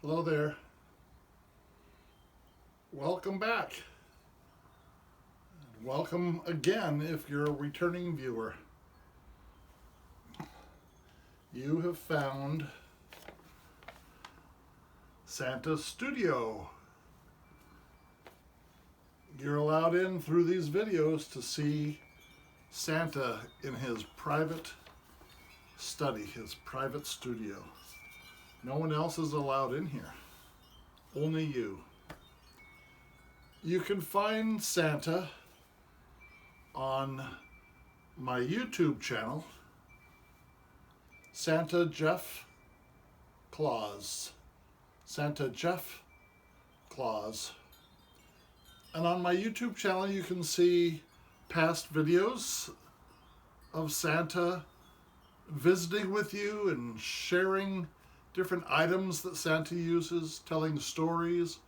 Hello there. Welcome back. Welcome again if you're a returning viewer. You have found Santa's studio. You're allowed in through these videos to see Santa in his private study, his private studio. No one else is allowed in here. Only you. You can find Santa on my YouTube channel, Santa Jeff Claus. Santa Jeff Claus. And on my YouTube channel you can see past videos of Santa visiting with you and sharing different items that Santa uses, telling stories,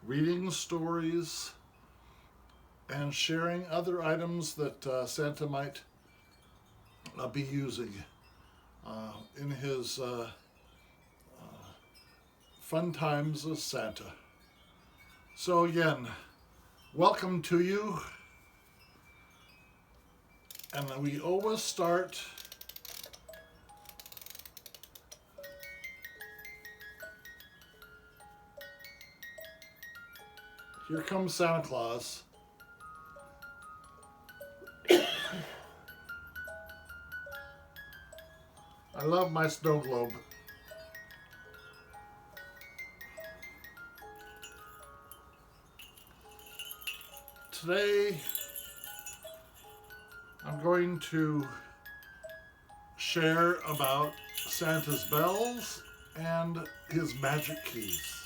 reading stories, and sharing other items that Santa might be using in his fun times as Santa. So again, welcome to you. And we always start here comes Santa Claus. I love my snow globe. Today, I'm going to share about Santa's bells and his magic keys.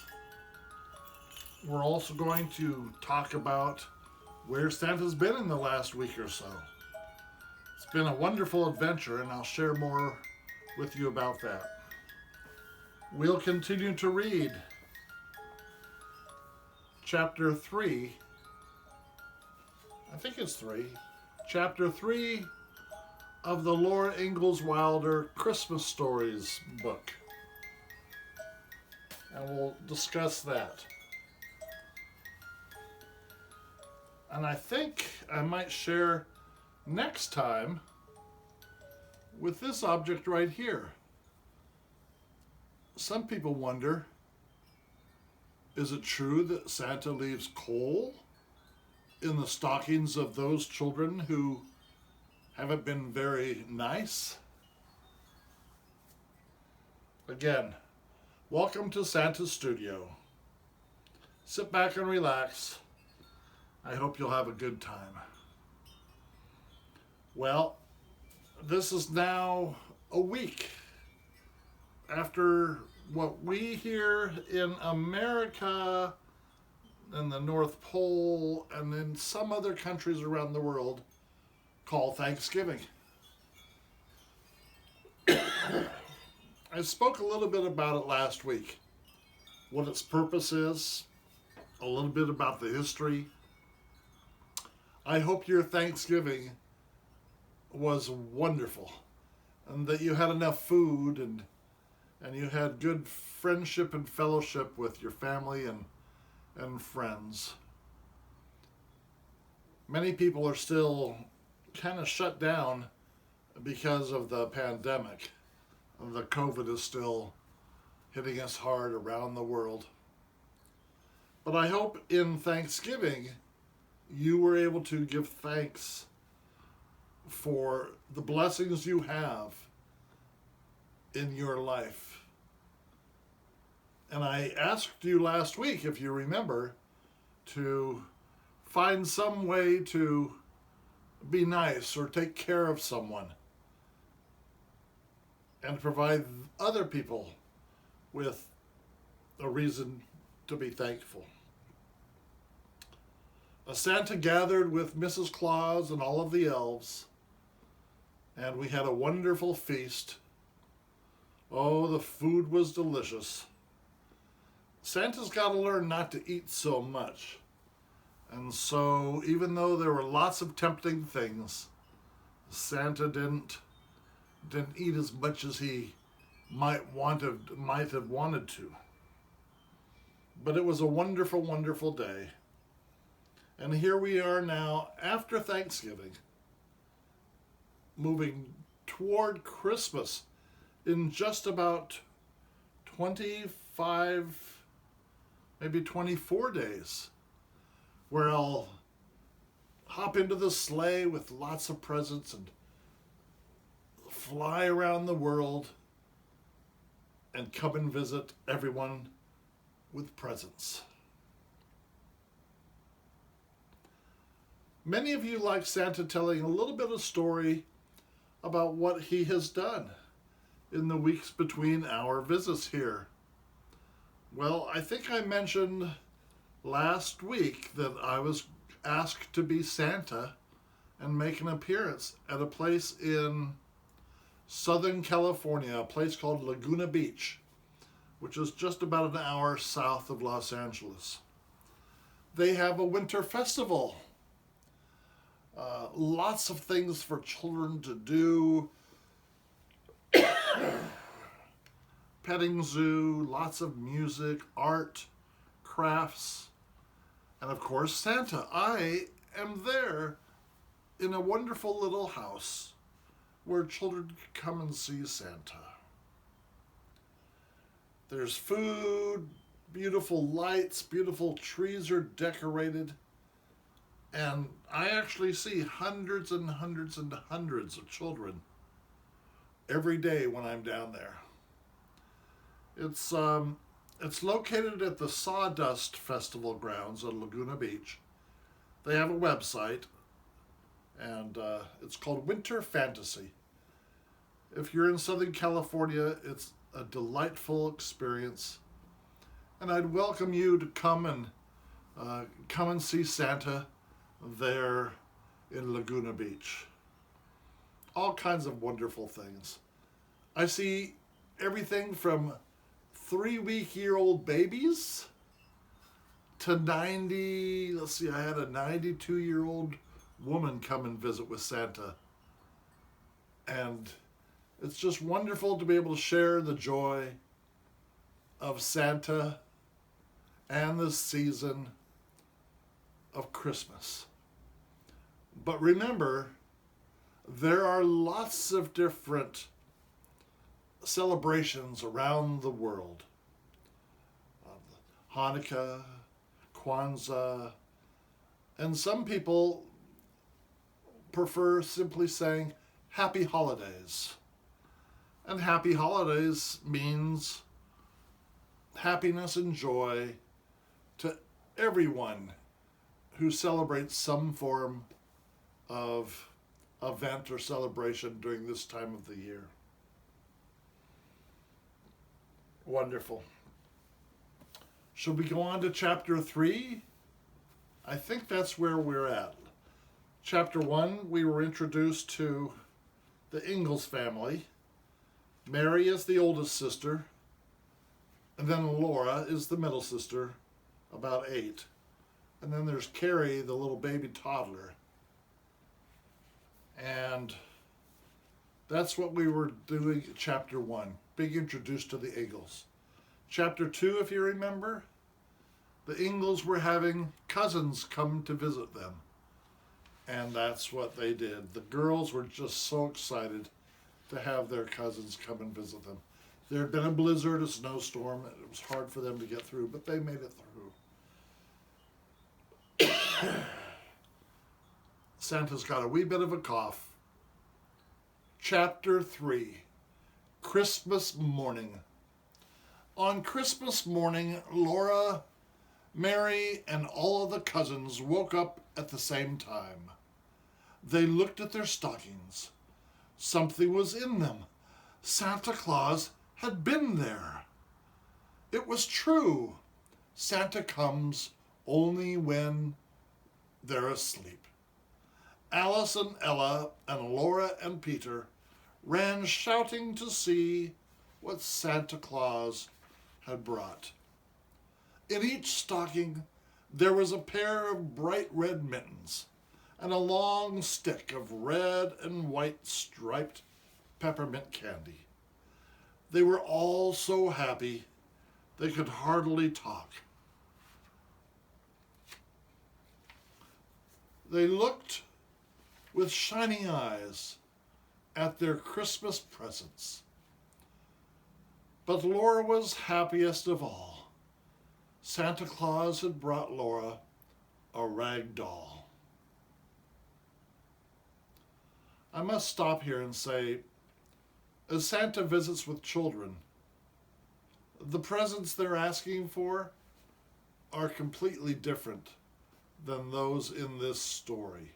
We're also going to talk about where Santa's been in the last week or so. It's been a wonderful adventure, and I'll share more with you about that. We'll continue to read chapter 3. I think it's 3. Chapter 3 of the Laura Ingalls Wilder Christmas Stories book. And we'll discuss that. And I think I might share next time with this object right here. Some people wonder, is it true that Santa leaves coal in the stockings of those children who haven't been very nice? Again, welcome to Santa's studio. Sit back and relax. I hope you'll have a good time. Well, this is now a week after what we here in America and the North Pole and in some other countries around the world call Thanksgiving. I spoke a little bit about it last week, what its purpose is, a little bit about the history. I hope your Thanksgiving was wonderful and that you had enough food and you had good friendship and fellowship with your family and friends. Many people are still kind of shut down because of the pandemic. The COVID is still hitting us hard around the world. But I hope in Thanksgiving you were able to give thanks for the blessings you have in your life. And I asked you last week, if you remember, to find some way to be nice or take care of someone and provide other people with a reason to be thankful. Santa gathered with Mrs. Claus and all of the elves, and we had a wonderful feast. Oh, the food was delicious. Santa's got to learn not to eat so much. And so, even though there were lots of tempting things, Santa didn't eat as much as he might have wanted to. But it was a wonderful, wonderful day. And here we are now, after Thanksgiving, moving toward Christmas in just about 25, maybe 24 days, where I'll hop into the sleigh with lots of presents and fly around the world and come and visit everyone with presents. Many of you like Santa telling a little bit of story about what he has done in the weeks between our visits here. Well, I think I mentioned last week that I was asked to be Santa and make an appearance at a place in Southern California, a place called Laguna Beach, which is just about an hour south of Los Angeles. They have a winter festival. Lots of things for children to do. Petting zoo, lots of music, art, crafts, and of course Santa. I am there in a wonderful little house where children can come and see Santa. There's food, beautiful lights, beautiful trees are decorated, and I actually see hundreds and hundreds and hundreds of children every day when I'm down there. It's located at the Sawdust Festival grounds on Laguna Beach. They have a website, and it's called Winter Fantasy. If you're in Southern California, it's a delightful experience, and I'd welcome you to come and see Santa there in Laguna Beach. All kinds of wonderful things. I see everything from 3-week-old babies to 90, let's see, I had a 92-year-old woman come and visit with Santa. And it's just wonderful to be able to share the joy of Santa and the season of Christmas. But remember, there are lots of different celebrations around the world. Hanukkah, Kwanzaa, and some people prefer simply saying Happy Holidays. And Happy Holidays means happiness and joy to everyone who celebrates some form of event or celebration during this time of the year. Wonderful. Should we go on to chapter 3? I think that's where we're at. Chapter 1, we were introduced to the Ingalls family. Mary is the oldest sister, and then Laura is the middle sister, about 8. And then there's Carrie, the little baby toddler. And that's what we were doing in chapter 1, being introduced to the Ingalls. Chapter 2, if you remember, the Ingalls were having cousins come to visit them. And that's what they did. The girls were just so excited to have their cousins come and visit them. There had been a blizzard, a snowstorm, and it was hard for them to get through, but they made it through. Santa's got a wee bit of a cough. Chapter 3, Christmas Morning. On Christmas morning, Laura, Mary, and all of the cousins woke up at the same time. They looked at their stockings. Something was in them. Santa Claus had been there. It was true. Santa comes only when they're asleep. Alice and Ella and Laura and Peter ran shouting to see what Santa Claus had brought. In each stocking there was a pair of bright red mittens and a long stick of red and white striped peppermint candy. They were all so happy they could hardly talk. They looked with shining eyes at their Christmas presents. But Laura was happiest of all. Santa Claus had brought Laura a rag doll. I must stop here and say, as Santa visits with children, the presents they're asking for are completely different than those in this story.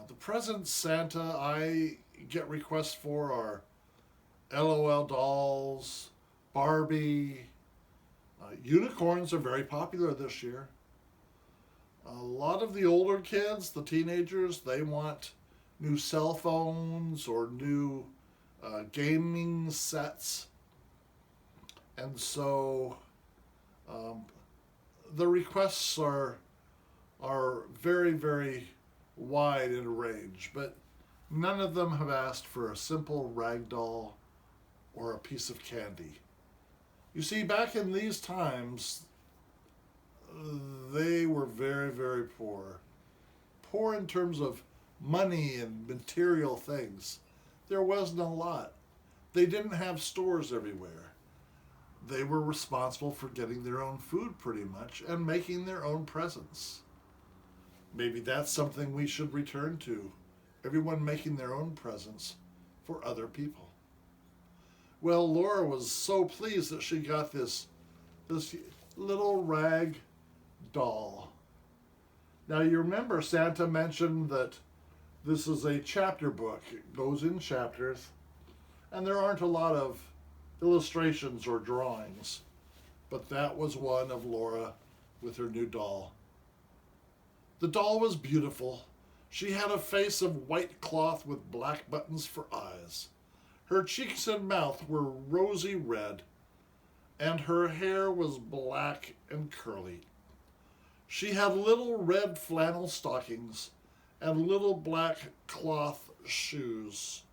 The presents Santa I get requests for are LOL dolls, Barbie. Unicorns are very popular this year. A lot of the older kids, the teenagers, they want new cell phones or new gaming sets. And so the requests are very, very wide in range, but none of them have asked for a simple rag doll or a piece of candy. You see, back in these times, they were very, very poor. Poor in terms of money and material things. There wasn't a lot. They didn't have stores everywhere. They were responsible for getting their own food pretty much and making their own presents. Maybe that's something we should return to. Everyone making their own presents for other people. Well, Laura was so pleased that she got this little rag doll. Now you remember Santa mentioned that this is a chapter book. It goes in chapters, and there aren't a lot of illustrations or drawings, but that was one of Laura with her new doll. The doll was beautiful. She had a face of white cloth with black buttons for eyes. Her cheeks and mouth were rosy red, and her hair was black and curly. She had little red flannel stockings and little black cloth shoes.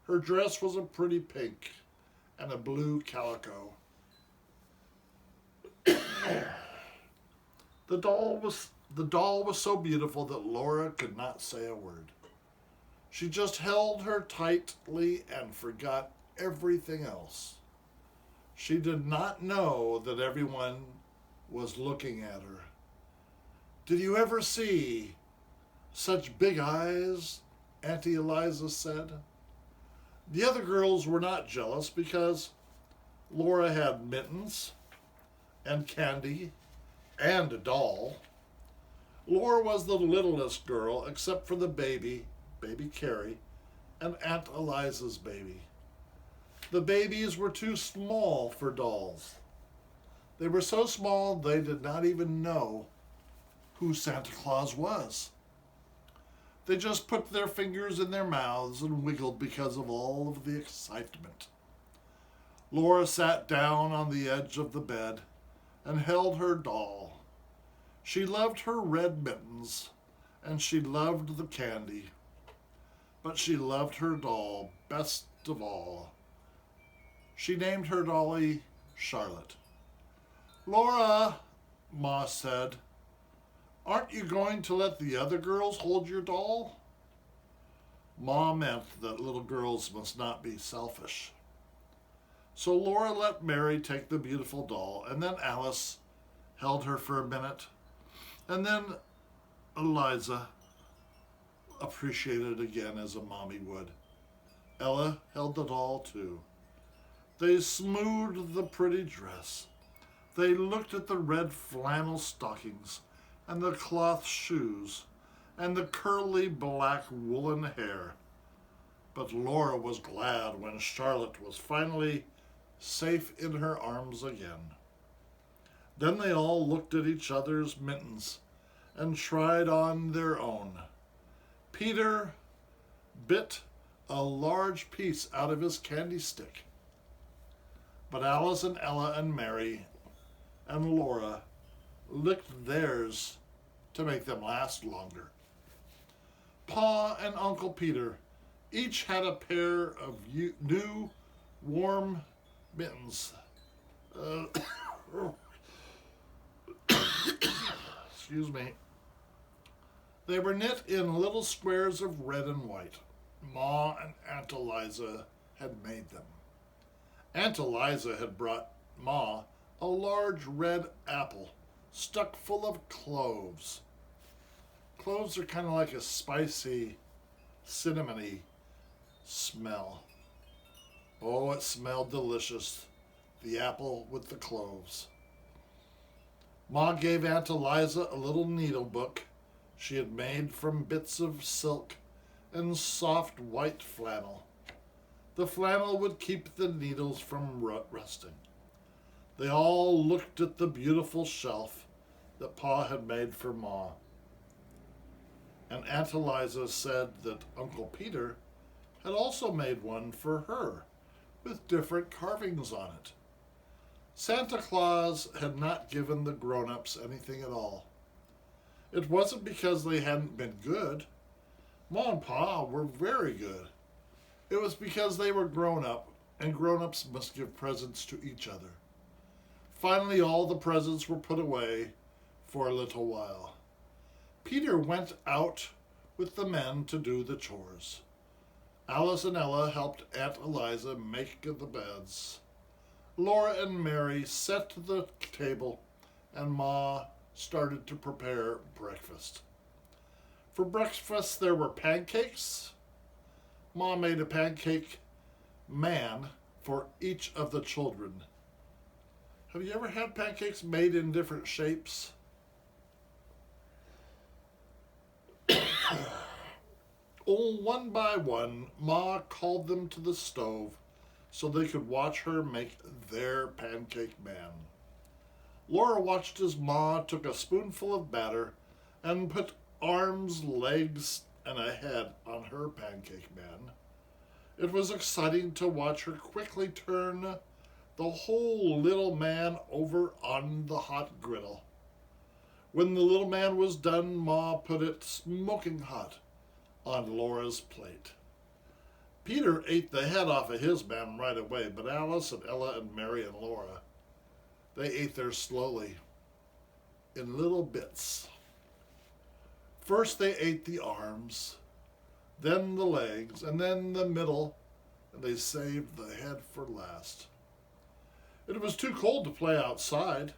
Her dress was a pretty pink and a blue calico. The doll was so beautiful that Laura could not say a word. She just held her tightly and forgot everything else. She did not know that everyone was looking at her. Did you ever see such big eyes? Auntie Eliza said. The other girls were not jealous because Laura had mittens and candy and a doll. Laura was the littlest girl except for the baby Carrie, and Aunt Eliza's baby. The babies were too small for dolls. They were so small they did not even know who Santa Claus was. They just put their fingers in their mouths and wiggled because of all of the excitement. Laura sat down on the edge of the bed and held her doll. She loved her red mittens and she loved the candy, but she loved her doll best of all. She named her dolly Charlotte. Laura, Ma said, aren't you going to let the other girls hold your doll? Ma meant that little girls must not be selfish. So Laura let Mary take the beautiful doll, and then Alice held her for a minute, and then Eliza appreciated it again as a mommy would. Ella held the doll too. They smoothed the pretty dress. They looked at the red flannel stockings and the cloth shoes and the curly black woolen hair. But Laura was glad when Charlotte was finally safe in her arms again. Then they all looked at each other's mittens and tried on their own. Peter bit a large piece out of his candy stick. But Alice and Ella and Mary and Laura licked theirs to make them last longer. Pa and Uncle Peter each had a pair of new warm mittens. Excuse me. They were knit in little squares of red and white. Ma and Aunt Eliza had made them. Aunt Eliza had brought Ma a large red apple stuck full of cloves. Cloves are kind of like a spicy, cinnamony smell. Oh, it smelled delicious. The apple with the cloves. Ma gave Aunt Eliza a little needle book she had made from bits of silk and soft white flannel. The flannel would keep the needles from rusting. They all looked at the beautiful shelf that Pa had made for Ma. And Aunt Eliza said that Uncle Peter had also made one for her with different carvings on it. Santa Claus had not given the grown-ups anything at all. It wasn't because they hadn't been good. Ma and Pa were very good. It was because they were grown up, and grown-ups must give presents to each other. Finally, all the presents were put away for a little while. Peter went out with the men to do the chores. Alice and Ella helped Aunt Eliza make the beds. Laura and Mary set the table, and Ma started to prepare breakfast. For breakfast, there were pancakes. Ma made a pancake man for each of the children. Have you ever had pancakes made in different shapes? Oh, one by one, Ma called them to the stove so they could watch her make their pancake man. Laura watched as Ma took a spoonful of batter and put arms, legs, and a head on her pancake man. It was exciting to watch her quickly turn the whole little man over on the hot griddle. When the little man was done, Ma put it smoking hot on Laura's plate. Peter ate the head off of his man right away, but Alice and Ella and Mary and Laura, they ate theirs slowly, in little bits. First they ate the arms, then the legs, and then the middle, and they saved the head for last. It was too cold to play outside,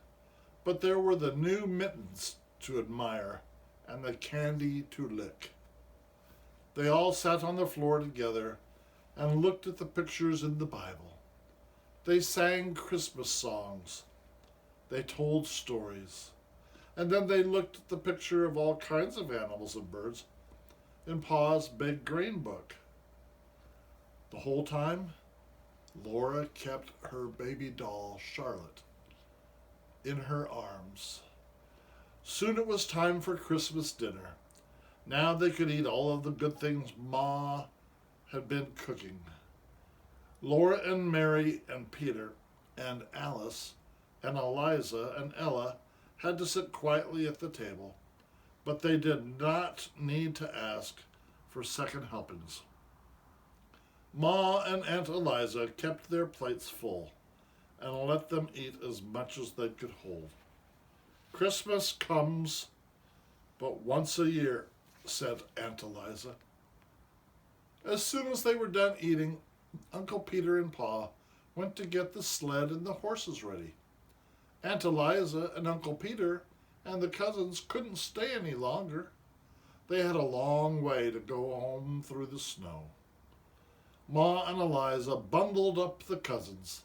but there were the new mittens to admire and the candy to lick. They all sat on the floor together and looked at the pictures in the Bible. They sang Christmas songs. They told stories. And then they looked at the picture of all kinds of animals and birds in Pa's big green book. The whole time, Laura kept her baby doll, Charlotte, in her arms. Soon it was time for Christmas dinner. Now they could eat all of the good things Ma had been cooking. Laura and Mary and Peter and Alice and Eliza and Ella had to sit quietly at the table, but they did not need to ask for second helpings. Ma and Aunt Eliza kept their plates full and let them eat as much as they could hold. Christmas comes but once a year, said Aunt Eliza. As soon as they were done eating, Uncle Peter and Pa went to get the sled and the horses ready. Aunt Eliza and Uncle Peter and the cousins couldn't stay any longer. They had a long way to go home through the snow. Ma and Eliza bundled up the cousins.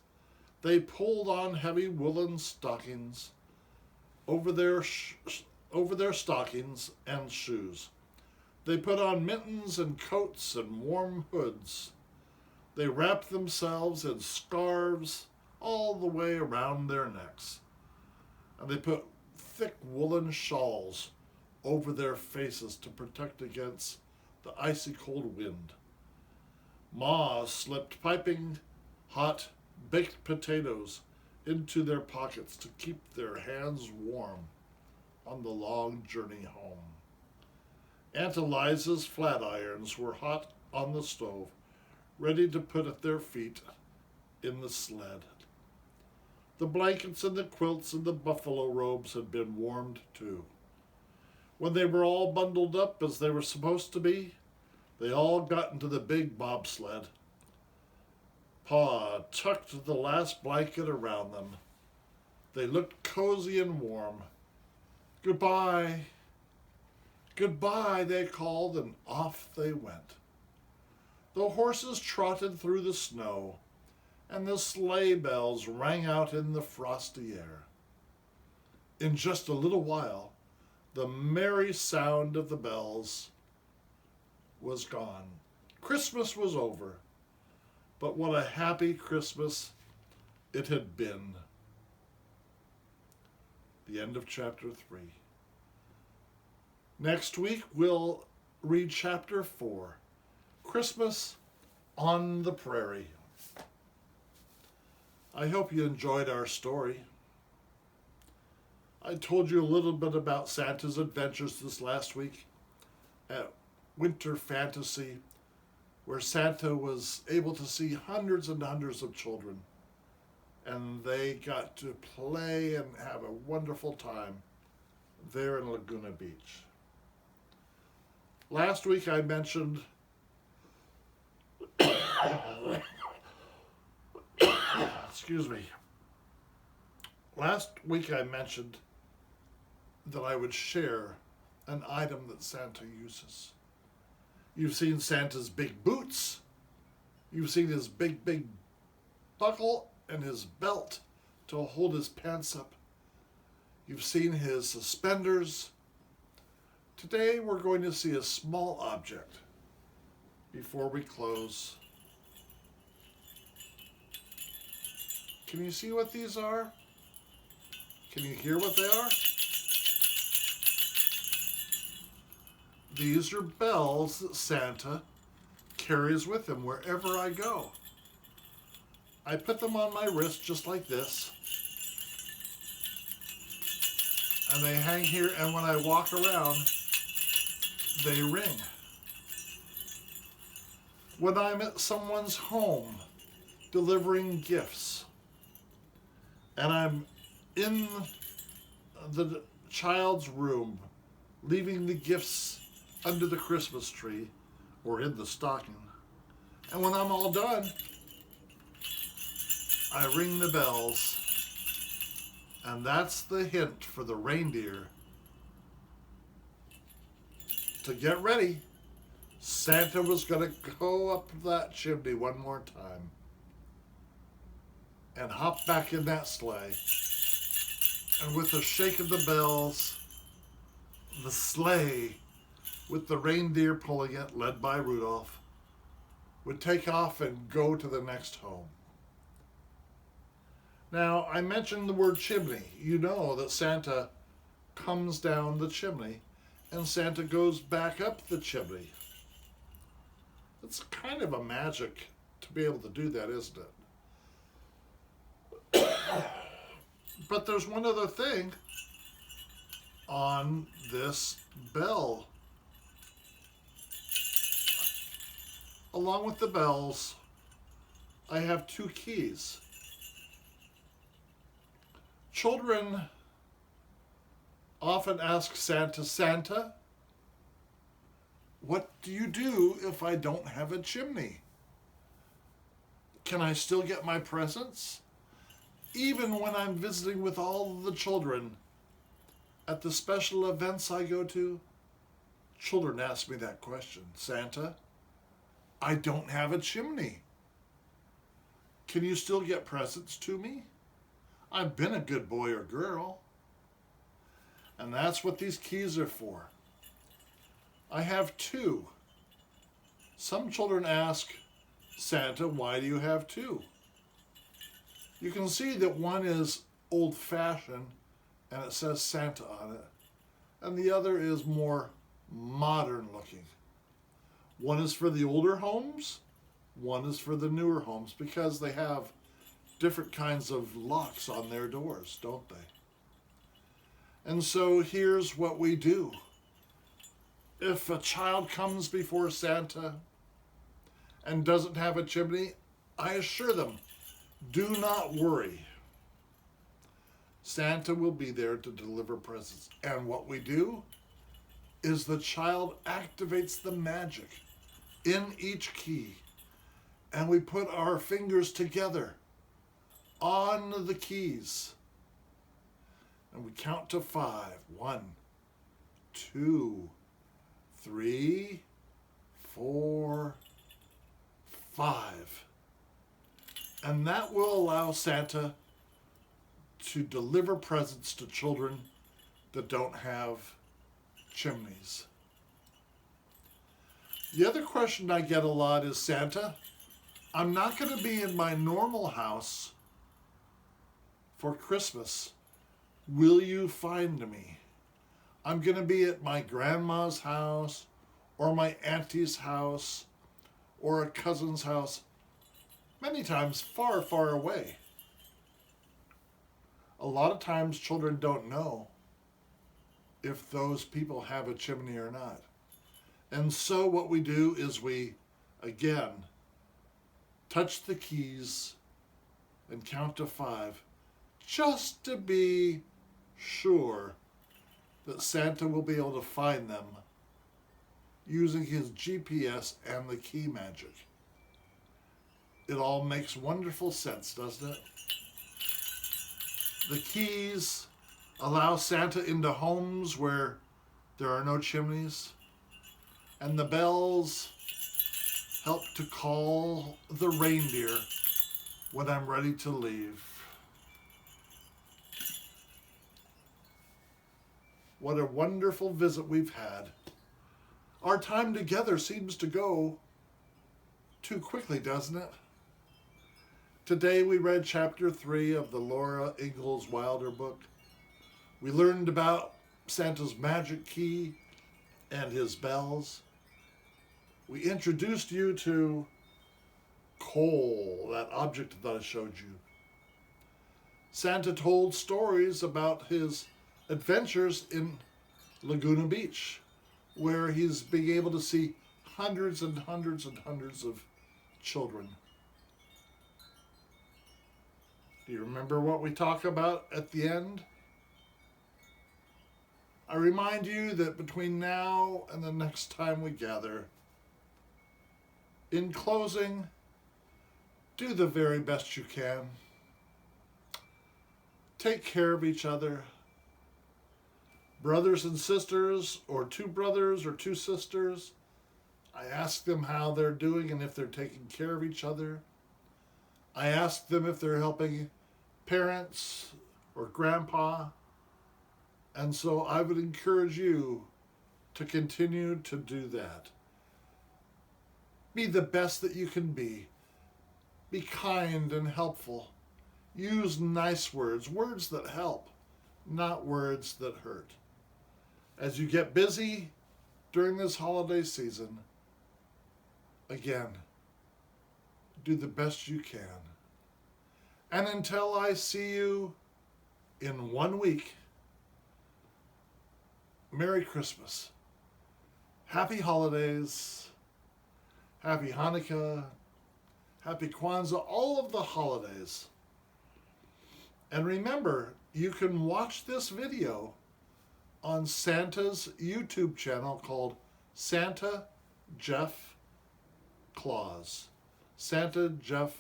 They pulled on heavy woolen stockings over their stockings and shoes. They put on mittens and coats and warm hoods. They wrapped themselves in scarves all the way around their necks. And they put thick woolen shawls over their faces to protect against the icy cold wind. Ma slipped piping hot baked potatoes into their pockets to keep their hands warm on the long journey home. Aunt Eliza's flat irons were hot on the stove, ready to put at their feet in the sled. The blankets and the quilts and the buffalo robes had been warmed too. When they were all bundled up as they were supposed to be, they all got into the big bobsled. Pa tucked the last blanket around them. They looked cozy and warm. Goodbye, goodbye, they called, and off they went. The horses trotted through the snow, and the sleigh bells rang out in the frosty air. In just a little while, the merry sound of the bells was gone. Christmas was over, but what a happy Christmas it had been. The end of chapter 3. Next week, we'll read chapter 4, Christmas on the Prairie. I hope you enjoyed our story. I told you a little bit about Santa's adventures this last week at Winter Fantasy, where Santa was able to see hundreds and hundreds of children, and they got to play and have a wonderful time there in Laguna Beach. Last week I mentioned excuse me. Last week I mentioned that I would share an item that Santa uses. You've seen Santa's big boots. You've seen his big buckle and his belt to hold his pants up. You've seen his suspenders. Today we're going to see a small object before we close. Can you see what these are? Can you hear what they are? These are bells that Santa carries with him wherever I go. I put them on my wrist just like this. And they hang here, and when I walk around, they ring. When I'm at someone's home delivering gifts, and I'm in the child's room leaving the gifts under the Christmas tree or in the stocking, and when I'm all done, I ring the bells, and that's the hint for the reindeer to get ready. Santa was going to go up that chimney one more time and hop back in that sleigh. And with a shake of the bells, the sleigh with the reindeer pulling it, led by Rudolph, would take off and go to the next home. Now, I mentioned the word chimney. You know that Santa comes down the chimney and Santa goes back up the chimney. It's kind of a magic to be able to do that, isn't it? But there's one other thing on this bell. Along with the bells, I have 2 keys. Children often ask Santa, Santa, what do you do if I don't have a chimney? Can I still get my presents? Even when I'm visiting with all the children at the special events I go to, children ask me that question. Santa, I don't have a chimney. Can you still get presents to me? I've been a good boy or girl. And that's what these keys are for. I have 2. Some children ask, Santa, why do you have 2? You can see that one is old-fashioned and it says Santa on it, and the other is more modern looking. One is for the older homes, one is for the newer homes, because they have different kinds of locks on their doors, don't they? And so here's what we do. If a child comes before Santa and doesn't have a chimney, I assure them, do not worry. Santa will be there to deliver presents. And what we do is the child activates the magic in each key, and we put our fingers together on the keys, and we count to 5. 1, 2, 3, 4, 5. And that will allow Santa to deliver presents to children that don't have chimneys. The other question I get a lot is, Santa, I'm not going to be in my normal house for Christmas. Will you find me? I'm going to be at my grandma's house or my auntie's house or a cousin's house, many times far, far away. A lot of times children don't know if those people have a chimney or not. And so what we do is we, again, touch the keys and count to 5, just to be sure that Santa will be able to find them using his GPS and the key magic. It all makes wonderful sense, doesn't it? The keys allow Santa into homes where there are no chimneys, and the bells help to call the reindeer when I'm ready to leave. What a wonderful visit we've had. Our time together seems to go too quickly, doesn't it? Today we read chapter 3 of the Laura Ingalls Wilder book. We learned about Santa's magic key and his bells. We introduced you to coal, that object that I showed you. Santa told stories about his adventures in Laguna Beach, where he's being able to see hundreds and hundreds and hundreds of children. Do you remember what we talk about at the end? I remind you that between now and the next time we gather, in closing, do the very best you can. Take care of each other. Brothers and sisters, or two brothers or two sisters, I ask them how they're doing and if they're taking care of each other. I ask them if they're helping parents or grandpa. And so I would encourage you to continue to do that. Be the best that you can be. Be kind and helpful. Use nice words, words that help, not words that hurt. As you get busy during this holiday season, again, do the best you can. And until I see you in 1 week, Merry Christmas. Happy holidays. Happy Hanukkah. Happy Kwanzaa. All of the holidays. And remember, you can watch this video on Santa's YouTube channel called Santa Jeff Claus. Santa Jeff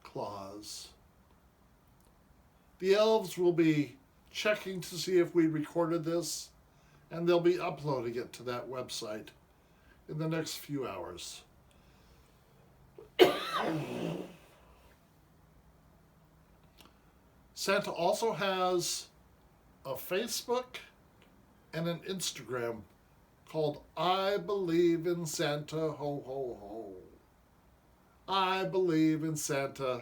Claus. The elves will be checking to see if we recorded this, and they'll be uploading it to that website in the next few hours. Santa also has a Facebook and an Instagram called I Believe in Santa, ho, ho, ho. I believe in Santa,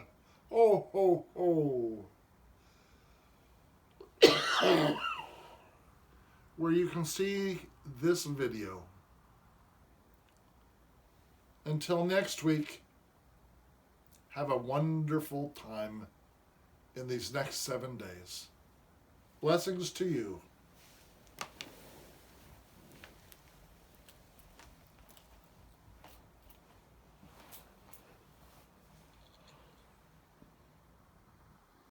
ho, ho, ho. Where you can see this video. Until next week, have a wonderful time in these next 7 days. Blessings to you.